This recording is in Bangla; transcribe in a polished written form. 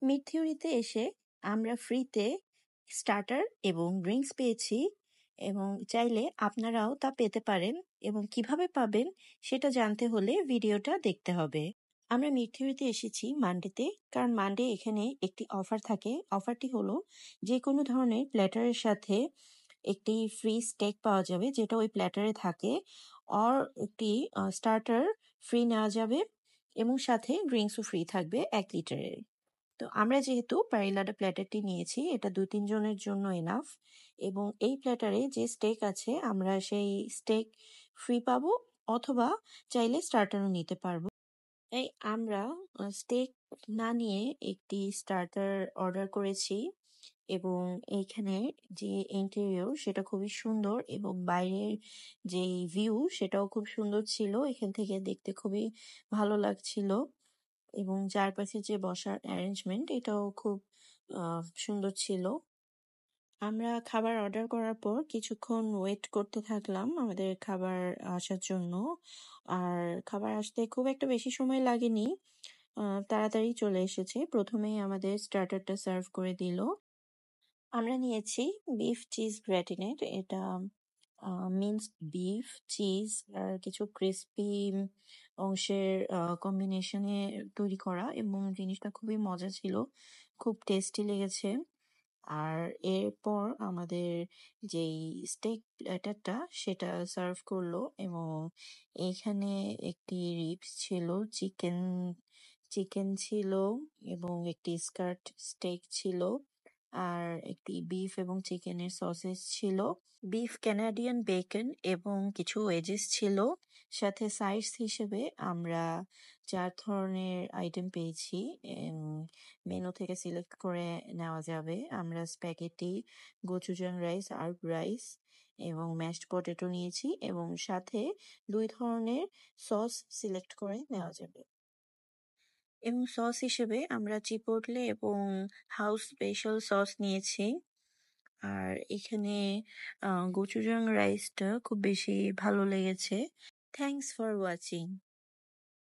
মিড থিওরিতে এসে আমরা ফ্রিতে স্টার্টার এবং ড্রিঙ্কস পেয়েছি এবং চাইলে আপনারাও তা পেতে পারেন এবং কিভাবে পাবেন সেটা জানতে হলে ভিডিওটা দেখতে হবে। আমরা মিড থিওরিতে এসেছি মানডেতে, কারণ মানডে এখানে একটি অফার থাকে। অফারটি হলো যে কোনো ধরনের প্ল্যাটারের সাথে একটি ফ্রি স্টেক পাওয়া যাবে যেটা ওই প্ল্যাটারে থাকে, আর একটি স্টার্টার ফ্রি নেওয়া যাবে এবং সাথে ড্রিঙ্কসও ফ্রি থাকবে 1 লিটারের। তো আমরা যেহেতু প্যারিলাডা প্ল্যাটারটি নিয়েছি, এটা 2-3 জনের জন্য এনাফ এবং এই প্ল্যাটারে যে স্টেক আছে আমরা সেই স্টেক ফ্রি পাবো, অথবা চাইলে স্টার্টারও নিতে পারবো। এই আমরা স্টেক না নিয়ে একটি স্টার্টার অর্ডার করেছি এবং এইখানে যে ইন্টেরিয়র সেটা খুবই সুন্দর এবং বাইরের যে ভিউ সেটাও খুব সুন্দর ছিল। এখান থেকে দেখতে খুবই ভালো লাগছিল এবং চারপাশে যে বসার অ্যারেঞ্জমেন্ট এটাও খুব সুন্দর ছিল। আমরা খাবার অর্ডার করার পর কিছুক্ষণ ওয়েট করতে থাকলাম আমাদের খাবার আসার জন্য। আর খাবার আসতে খুব একটা বেশি সময় লাগেনি, তাড়াতাড়ি চলে এসেছে। প্রথমেই আমাদের স্টার্টারটা সার্ভ করে দিল। আমরা নিয়েছি বিফ চিজ গ্র্যাটিনেট। এটা মিন্সড বিফ, চিজ আর কিছু ক্রিস্পি অংশের কম্বিনেশনে তৈরি করা এবং জিনিসটা খুবই মজা ছিল, খুব টেস্টি লেগেছে। আর এরপর আমাদের যেই স্টেক প্ল্যাটারটা সেটা সার্ভ করলো এবং এইখানে একটি রিবস ছিল, চিকেন ছিল এবং একটি স্কার্ট স্টেক ছিল আর একটি বিফ এবং চিকেনের সসেজ ছিল, বিফ কানাডিয়ান বেকন এবং কিছু ওয়েজেস ছিল। সাথে সাইডস হিসেবে আমরা 4 ধরনের আইটেম পেয়েছি, মেনু থেকে সিলেক্ট করে নেওয়া যাবে। আমরা স্প্যাগেটি, গোচুজান রাইস, আর্ব রাইস এবং ম্যাশড পটেটো নিয়েছি এবং সাথে 2 ধরনের সস সিলেক্ট করে নেওয়া যাবে। এবং সস হিসেবে আমরা চিপোটলে এবং হাউস স্পেশাল সস নিয়েছি। আর এখানে গোচুজাং রাইসটা খুব বেশি ভালো লেগেছে। Thanks for watching.